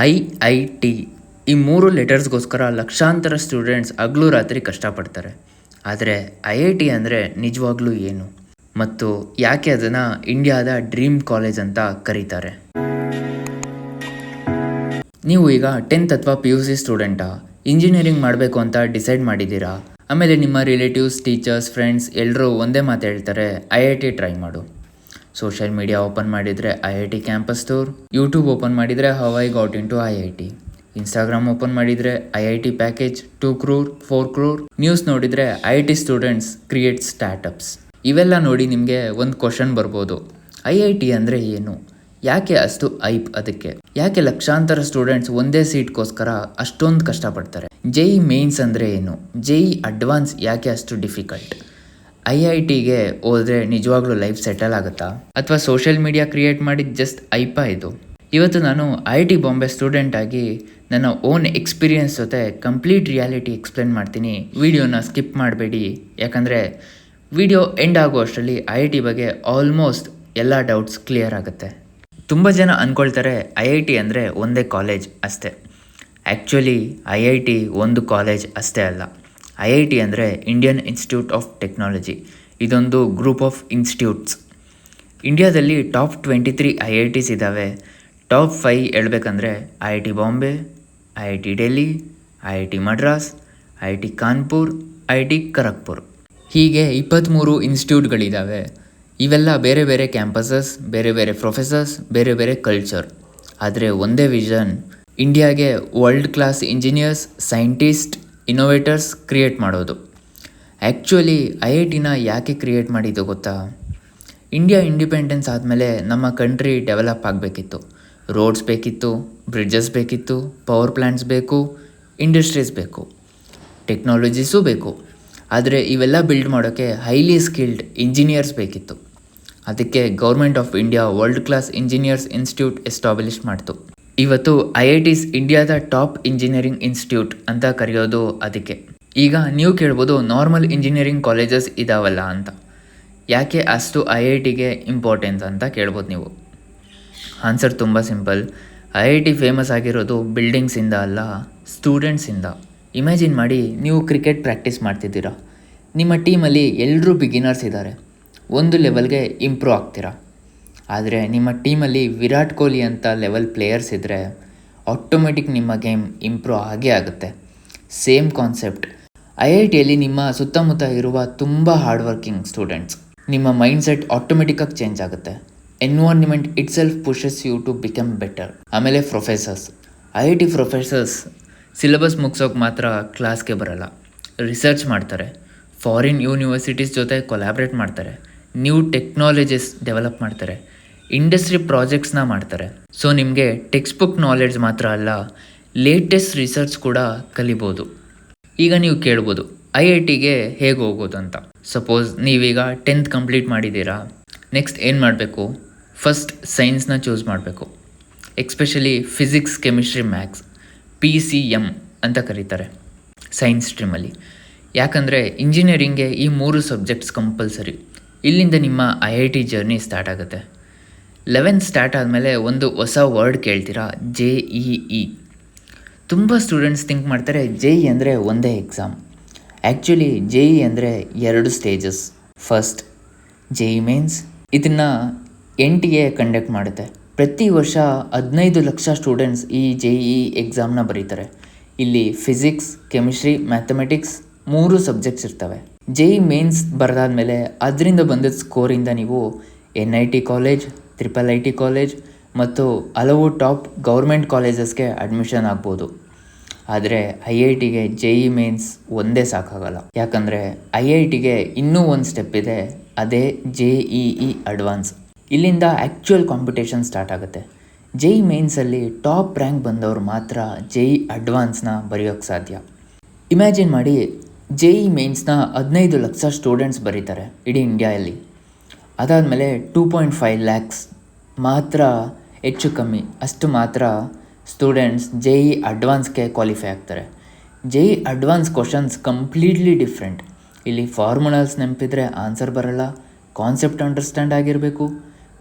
IIT ಈ 3 ಲೆಟರ್ಸ್ಗೋಸ್ಕರ ಲಕ್ಷಾಂತರ students ಹಗಲು ರಾತ್ರಿ ಕಷ್ಟಪಡ್ತಾರೆ. ಆದರೆ IIT ಅಂದರೆ ನಿಜವಾಗ್ಲೂ ಏನು? ಮತ್ತು ಯಾಕೆ ಅದನ್ನು ಇಂಡಿಯಾದ ಡ್ರೀಮ್ ಕಾಲೇಜ್ ಅಂತ ಕರೀತಾರೆ? ನೀವು ಈಗ 10th ಅಥವಾ PUC ಸ್ಟೂಡೆಂಟಾ? ಇಂಜಿನಿಯರಿಂಗ್ ಮಾಡಬೇಕು ಅಂತ ಡಿಸೈಡ್ ಮಾಡಿದ್ದೀರಾ? ಆಮೇಲೆ ನಿಮ್ಮ ರಿಲೇಟಿವ್ಸ್, ಟೀಚರ್ಸ್, ಫ್ರೆಂಡ್ಸ್ ಎಲ್ಲರೂ ಒಂದೇ ಮಾತು ಹೇಳ್ತಾರೆ, IIT ಟ್ರೈ ಮಾಡು. ಸೋಷಿಯಲ್ ಮೀಡಿಯಾ ಓಪನ್ ಮಾಡಿದರೆ IIT campus tour, YouTube open ಮಾಡಿದರೆ how I got in to IIT, Instagram open ಮಾಡಿದರೆ IIT package 2 crore 4 crore, news ನೋಡಿದರೆ IIT ಸ್ಟೂಡೆಂಟ್ಸ್ ಕ್ರಿಯೇಟ್ ಸ್ಟಾರ್ಟಪ್ಸ್. ಇವೆಲ್ಲ ನೋಡಿ ನಿಮಗೆ ಒಂದು ಕ್ವಶನ್ ಬರ್ಬೋದು, IIT ಅಂದರೆ ಏನು? ಯಾಕೆ ಅಷ್ಟು ಐಪ್ ಅದಕ್ಕೆ? ಯಾಕೆ ಲಕ್ಷಾಂತರ ಸ್ಟೂಡೆಂಟ್ಸ್ ಒಂದೇ ಸೀಟ್ಗೋಸ್ಕರ ಅಷ್ಟೊಂದು ಕಷ್ಟಪಡ್ತಾರೆ? JEE ಮೇನ್ಸ್ ಅಂದರೆ ಏನು? JEE ಅಡ್ವಾನ್ಸ್ ಯಾಕೆ ಅಷ್ಟು ಡಿಫಿಕಲ್ಟ್? IITಗೆ ಹೋದರೆ ನಿಜವಾಗ್ಲೂ ಲೈಫ್ ಸೆಟಲ್ ಆಗುತ್ತಾ? ಅಥವಾ ಸೋಷಿಯಲ್ ಮೀಡಿಯಾ ಕ್ರಿಯೇಟ್ ಮಾಡಿದ ಜಸ್ಟ್ ಐಪಾ ಇದು? ಇವತ್ತು ನಾನು IIT ಬಾಂಬೆ ಸ್ಟೂಡೆಂಟ್ ಆಗಿ ನನ್ನ ಓನ್ ಎಕ್ಸ್ಪೀರಿಯನ್ಸ್ ಜೊತೆ ಕಂಪ್ಲೀಟ್ ರಿಯಾಲಿಟಿ ಎಕ್ಸ್ಪ್ಲೇನ್ ಮಾಡ್ತೀನಿ. ವಿಡಿಯೋನ ಸ್ಕಿಪ್ ಮಾಡಬೇಡಿ, ಯಾಕಂದರೆ ವಿಡಿಯೋ ಎಂಡ್ ಆಗೋ ಅಷ್ಟರಲ್ಲಿ IIT ಬಗ್ಗೆ ಆಲ್ಮೋಸ್ಟ್ ಎಲ್ಲ ಡೌಟ್ಸ್ ಕ್ಲಿಯರ್ ಆಗುತ್ತೆ. ತುಂಬ ಜನ ಅಂದ್ಕೊಳ್ತಾರೆ IIT ಅಂದರೆ ಒಂದೇ ಕಾಲೇಜ್ ಅಷ್ಟೇ. ಆ್ಯಕ್ಚುಲಿ IIT ಒಂದು ಕಾಲೇಜ್ ಅಷ್ಟೇ ಅಲ್ಲ. IIT ಅಂದರೆ ಇಂಡಿಯನ್ ಇನ್ಸ್ಟಿಟ್ಯೂಟ್ ಆಫ್ ಟೆಕ್ನಾಲಜಿ. ಇದೊಂದು ಗ್ರೂಪ್ ಆಫ್ ಇನ್ಸ್ಟಿಟ್ಯೂಟ್ಸ್. ಇಂಡಿಯಾದಲ್ಲಿ ಟಾಪ್ 23 IITs ಇದ್ದಾವೆ. ಟಾಪ್ 5 ಹೇಳ್ಬೇಕಂದ್ರೆ IIT Bombay, IIT Delhi, IIT Madras, IIT Kanpur, IIT Kharagpur. ಹೀಗೆ 23 ಇನ್ಸ್ಟಿಟ್ಯೂಟ್ಗಳಿದ್ದಾವೆ. ಇವೆಲ್ಲ ಬೇರೆ ಬೇರೆ ಕ್ಯಾಂಪಸಸ್, ಬೇರೆ ಬೇರೆ ಪ್ರೊಫೆಸರ್ಸ್, ಬೇರೆ ಬೇರೆ ಕಲ್ಚರ್. ಆದರೆ ಒಂದೇ ವಿಷನ್, ಇಂಡಿಯಾಗೆ world class engineers, scientist, innovators create ಮಾಡೋದು. ಆ್ಯಕ್ಚುಲಿ IITನ ಯಾಕೆ ಕ್ರಿಯೇಟ್ ಮಾಡಿದ್ದು ಗೊತ್ತಾ? ಇಂಡಿಯಾ ಇಂಡಿಪೆಂಡೆನ್ಸ್ ಆದಮೇಲೆ ನಮ್ಮ ಕಂಟ್ರಿ ಡೆವಲಪ್ ಆಗಬೇಕಿತ್ತು. ರೋಡ್ಸ್ ಬೇಕಿತ್ತು, ಬ್ರಿಡ್ಜಸ್ ಬೇಕಿತ್ತು, ಪವರ್ ಪ್ಲ್ಯಾಂಟ್ಸ್ ಬೇಕು, ಇಂಡಸ್ಟ್ರೀಸ್ ಬೇಕು, ಟೆಕ್ನಾಲಜೀಸು ಬೇಕು. ಆದರೆ ಇವೆಲ್ಲ ಬಿಲ್ಡ್ ಮಾಡೋಕ್ಕೆ ಹೈಲಿ ಸ್ಕಿಲ್ಡ್ ಇಂಜಿನಿಯರ್ಸ್ ಬೇಕಿತ್ತು. ಅದಕ್ಕೆ government of India world class engineers institute establish ಮಾಡ್ತು. ಇವತ್ತು IITs ಇಂಡಿಯಾದ ಟಾಪ್ ಇಂಜಿನಿಯರಿಂಗ್ ಇನ್ಸ್ಟಿಟ್ಯೂಟ್ ಅಂತ ಕರೆಯೋದು ಅದಕ್ಕೆ. ಈಗ ನೀವು ಕೇಳ್ಬೋದು, ನಾರ್ಮಲ್ ಇಂಜಿನಿಯರಿಂಗ್ ಕಾಲೇಜಸ್ ಇದಾವಲ್ಲ ಅಂತ, ಯಾಕೆ ಅಷ್ಟು IITಗೆ ಇಂಪಾರ್ಟೆನ್ಸ್ ಅಂತ ಕೇಳ್ಬೋದು ನೀವು. ಆನ್ಸರ್ ತುಂಬ ಸಿಂಪಲ್. IIT ಫೇಮಸ್ ಆಗಿರೋದು ಬಿಲ್ಡಿಂಗ್ಸಿಂದ ಅಲ್ಲ, ಸ್ಟೂಡೆಂಟ್ಸಿಂದ. ಇಮ್ಯಾಜಿನ್ ಮಾಡಿ, ನೀವು ಕ್ರಿಕೆಟ್ ಪ್ರಾಕ್ಟೀಸ್ ಮಾಡ್ತಿದ್ದೀರಾ. ನಿಮ್ಮ ಟೀಮಲ್ಲಿ ಎಲ್ಲರೂ ಬಿಗಿನರ್ಸ್ ಇದ್ದಾರೆ. ಒಂದು ಲೆವೆಲ್ಗೆ ಇಂಪ್ರೂವ್ ಆಗ್ತೀರಾ. ಆದರೆ ನಿಮ್ಮ ಟೀಮಲ್ಲಿ ವಿರಾಟ್ ಕೊಹ್ಲಿ ಅಂತ ಲೆವೆಲ್ ಪ್ಲೇಯರ್ಸ್ ಇದ್ದರೆ ಆಟೋಮೆಟಿಕ್ ನಿಮ್ಮ ಗೇಮ್ ಇಂಪ್ರೂವ್ ಆಗೇ ಆಗುತ್ತೆ. Same concept. IITಯಲ್ಲಿ ನಿಮ್ಮ ಸುತ್ತಮುತ್ತ ಇರುವ ತುಂಬ ಹಾರ್ಡ್ ವರ್ಕಿಂಗ್ ಸ್ಟೂಡೆಂಟ್ಸ್. ನಿಮ್ಮ ಮೈಂಡ್ಸೆಟ್ ಆಟೋಮೆಟಿಕ್ಕಾಗಿ ಚೇಂಜ್ ಆಗುತ್ತೆ. Environment itself pushes you to become better. ಆಮೇಲೆ ಪ್ರೊಫೆಸರ್ಸ್. IIT ಪ್ರೊಫೆಸರ್ಸ್ ಸಿಲೆಬಸ್ ಮುಗಿಸೋಕೆ ಮಾತ್ರ ಕ್ಲಾಸ್ಗೆ ಬರಲ್ಲ, ರಿಸರ್ಚ್ ಮಾಡ್ತಾರೆ, ಫಾರಿನ್ ಯೂನಿವರ್ಸಿಟೀಸ್ ಜೊತೆ ಕೊಲ್ಯಾಬ್ರೇಟ್ ಮಾಡ್ತಾರೆ, ನ್ಯೂ ಟೆಕ್ನಾಲಜೀಸ್ ಡೆವಲಪ್ ಮಾಡ್ತಾರೆ, ಇಂಡಸ್ಟ್ರಿ ಪ್ರಾಜೆಕ್ಟ್ಸ್ನ ಮಾಡ್ತಾರೆ. ಸೊ ನಿಮಗೆ ಟೆಕ್ಸ್ಟ್ ಬುಕ್ ನಾಲೆಡ್ಜ್ ಮಾತ್ರ ಅಲ್ಲ, ಲೇಟೆಸ್ಟ್ ರಿಸರ್ಚ್ ಕೂಡ ಕಲಿಬೋದು. ಈಗ ನೀವು ಕೇಳ್ಬೋದು, IITಗೆ ಹೇಗೆ ಹೋಗೋದು ಅಂತ. ಸಪೋಸ್ ನೀವೀಗ 10th ಕಂಪ್ಲೀಟ್ ಮಾಡಿದ್ದೀರಾ. ನೆಕ್ಸ್ಟ್ ಏನು ಮಾಡಬೇಕು? ಫಸ್ಟ್ ಸೈನ್ಸ್ನ ಚೂಸ್ ಮಾಡಬೇಕು. Especially physics, chemistry, maths, PCM ಅಂತ ಕರೀತಾರೆ ಸೈನ್ಸ್ ಸ್ಟ್ರೀಮಲ್ಲಿ. ಯಾಕಂದರೆ ಇಂಜಿನಿಯರಿಂಗ್ಗೆ ಈ 3 ಸಬ್ಜೆಕ್ಟ್ಸ್ ಕಂಪಲ್ಸರಿ. ಇಲ್ಲಿಂದ ನಿಮ್ಮ IIT ಜರ್ನಿ ಸ್ಟಾರ್ಟ್ ಆಗುತ್ತೆ. 11th ಸ್ಟಾರ್ಟ್ ಆದಮೇಲೆ ಒಂದು ಹೊಸ ವರ್ಡ್ ಕೇಳ್ತೀರಾ, JEE. ತುಂಬ ಸ್ಟೂಡೆಂಟ್ಸ್ ಥಿಂಕ್ ಮಾಡ್ತಾರೆ JEE ಅಂದರೆ ಒಂದೇ ಎಕ್ಸಾಮ್. ಆ್ಯಕ್ಚುಲಿ JEE ಅಂದರೆ 2 ಸ್ಟೇಜಸ್. First JEE mains. ಇದನ್ನು NTA ಕಂಡಕ್ಟ್ ಮಾಡುತ್ತೆ. ಪ್ರತಿ ವರ್ಷ 15 ಲಕ್ಷ ಸ್ಟೂಡೆಂಟ್ಸ್ ಈ JEE ಎಕ್ಸಾಮ್ನ ಬರೀತಾರೆ. ಇಲ್ಲಿ ಫಿಸಿಕ್ಸ್, ಕೆಮಿಸ್ಟ್ರಿ, ಮ್ಯಾಥಮೆಟಿಕ್ಸ್ 3 ಸಬ್ಜೆಕ್ಟ್ಸ್ ಇರ್ತವೆ. JEE ಮೇನ್ಸ್ ಬರೆದಾದ್ಮೇಲೆ ಅದರಿಂದ ಬಂದ ಸ್ಕೋರಿಂದ ನೀವು NIT ಕಾಲೇಜ್, IIIT ಕಾಲೇಜ್ ಮತ್ತು ಹಲವು ಟಾಪ್ ಗೌರ್ಮೆಂಟ್ ಕಾಲೇಜಸ್ಗೆ ಅಡ್ಮಿಷನ್ ಆಗ್ಬೋದು. ಆದರೆ IITಗೆ JEE ಮೇನ್ಸ್ ಒಂದೇ ಸಾಕಾಗಲ್ಲ. ಯಾಕಂದರೆ IITಗೆ ಇನ್ನೂ ಒಂದು ಸ್ಟೆಪ್ ಇದೆ, ಅದೇ JEE ಅಡ್ವಾನ್ಸ್. ಇಲ್ಲಿಂದ ಆ್ಯಕ್ಚುಯಲ್ ಕಾಂಪಿಟೇಷನ್ ಸ್ಟಾರ್ಟ್ ಆಗುತ್ತೆ. JEE ಮೇನ್ಸಲ್ಲಿ ಟಾಪ್ ರ್ಯಾಂಕ್ ಬಂದವರು ಮಾತ್ರ JEE ಅಡ್ವಾನ್ಸ್ನ ಬರೆಯೋಕ್ಕೆ ಸಾಧ್ಯ. ಇಮ್ಯಾಜಿನ್ ಮಾಡಿ, JEE ಮೇನ್ಸ್ನ 15 ಲಕ್ಷ ಸ್ಟೂಡೆಂಟ್ಸ್ ಬರೀತಾರೆ ಇಡೀ ಇಂಡಿಯಾದಲ್ಲಿ. ಅದಾದಮೇಲೆ 2.5 ಲ್ಯಾಕ್ಸ್ ಮಾತ್ರ, ಹೆಚ್ಚು ಕಮ್ಮಿ ಅಷ್ಟು ಮಾತ್ರ ಸ್ಟೂಡೆಂಟ್ಸ್ JEE ಅಡ್ವಾನ್ಸ್ಗೆ ಕ್ವಾಲಿಫೈ ಆಗ್ತಾರೆ. JEE advance questions completely different. ಇಲ್ಲಿ ಫಾರ್ಮುಲಾಸ್ ನೆನಪಿದ್ರೆ ಆನ್ಸರ್ ಬರಲ್ಲ, ಕಾನ್ಸೆಪ್ಟ್ ಅಂಡರ್ಸ್ಟ್ಯಾಂಡ್ ಆಗಿರಬೇಕು,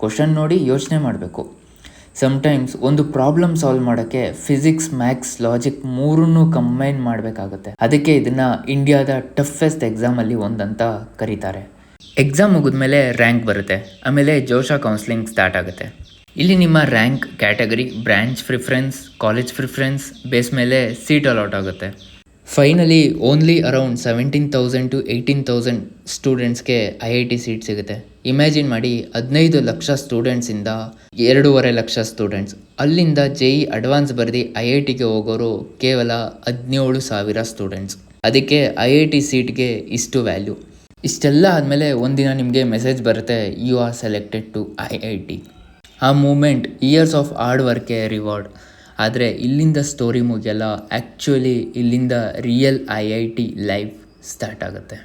ಕ್ವಶನ್ ನೋಡಿ ಯೋಚನೆ ಮಾಡಬೇಕು. ಸಮ್ಟೈಮ್ಸ್ ಒಂದು ಪ್ರಾಬ್ಲಮ್ ಸಾಲ್ವ್ ಮಾಡೋಕ್ಕೆ ಫಿಸಿಕ್ಸ್, ಮ್ಯಾಥ್ಸ್, ಲಾಜಿಕ್ ಮೂರನ್ನೂ ಕಂಬೈನ್ ಮಾಡಬೇಕಾಗುತ್ತೆ. ಅದಕ್ಕೆ ಇದನ್ನು ಇಂಡಿಯಾದ ಟಫೆಸ್ಟ್ ಎಕ್ಸಾಮಲ್ಲಿ ಒಂದಂತ ಕರೀತಾರೆ. ಎಕ್ಸಾಮ್ ಮುಗಿದ್ಮೇಲೆ ರ್ಯಾಂಕ್ ಬರುತ್ತೆ. ಆಮೇಲೆ ಜೋಶ ಕೌನ್ಸ್ಲಿಂಗ್ ಸ್ಟಾರ್ಟ್ ಆಗುತ್ತೆ. ಇಲ್ಲಿ ನಿಮ್ಮ rank, category, branch preference, college preference base ಮೇಲೆ ಸೀಟ್ ಅಲಾಟ್ ಆಗುತ್ತೆ. ಫೈನಲಿ ಓನ್ಲಿ ಅರೌಂಡ್ 17,000 to 18,000 ಸ್ಟೂಡೆಂಟ್ಸ್ಗೆ IIT ಸೀಟ್ ಸಿಗುತ್ತೆ. ಇಮ್ಯಾಜಿನ್ ಮಾಡಿ, 15 ಲಕ್ಷ ಸ್ಟೂಡೆಂಟ್ಸಿಂದ 2.5 ಲಕ್ಷ ಸ್ಟೂಡೆಂಟ್ಸ್. ಅಲ್ಲಿಂದ JEE ಅಡ್ವಾನ್ಸ್ ಬರೆದು IITಗೆ ಹೋಗೋರು ಕೇವಲ 17,000 ಸ್ಟೂಡೆಂಟ್ಸ್. ಅದಕ್ಕೆ IIT ಸೀಟ್ಗೆ ಇಷ್ಟು ವ್ಯಾಲ್ಯೂ. ಇಷ್ಟೆಲ್ಲ ಆದಮೇಲೆ ಒಂದಿನ ನಿಮಗೆ ಮೆಸೇಜ್ ಬರುತ್ತೆ, you are selected to IIT. ಆ ಮೂಮೆಂಟ್ ಇಯರ್ಸ್ ಆಫ್ ಹಾರ್ಡ್ ವರ್ಕೆ ರಿವಾರ್ಡ್. ಆದರೆ ಇಲ್ಲಿಂದ ಸ್ಟೋರಿ ಮುಗಿಯಲ್ಲ. ಆ್ಯಕ್ಚುಲಿ ಇಲ್ಲಿಂದ ರಿಯಲ್ IIT ಲೈಫ್ ಸ್ಟಾರ್ಟ್ ಆಗುತ್ತೆ.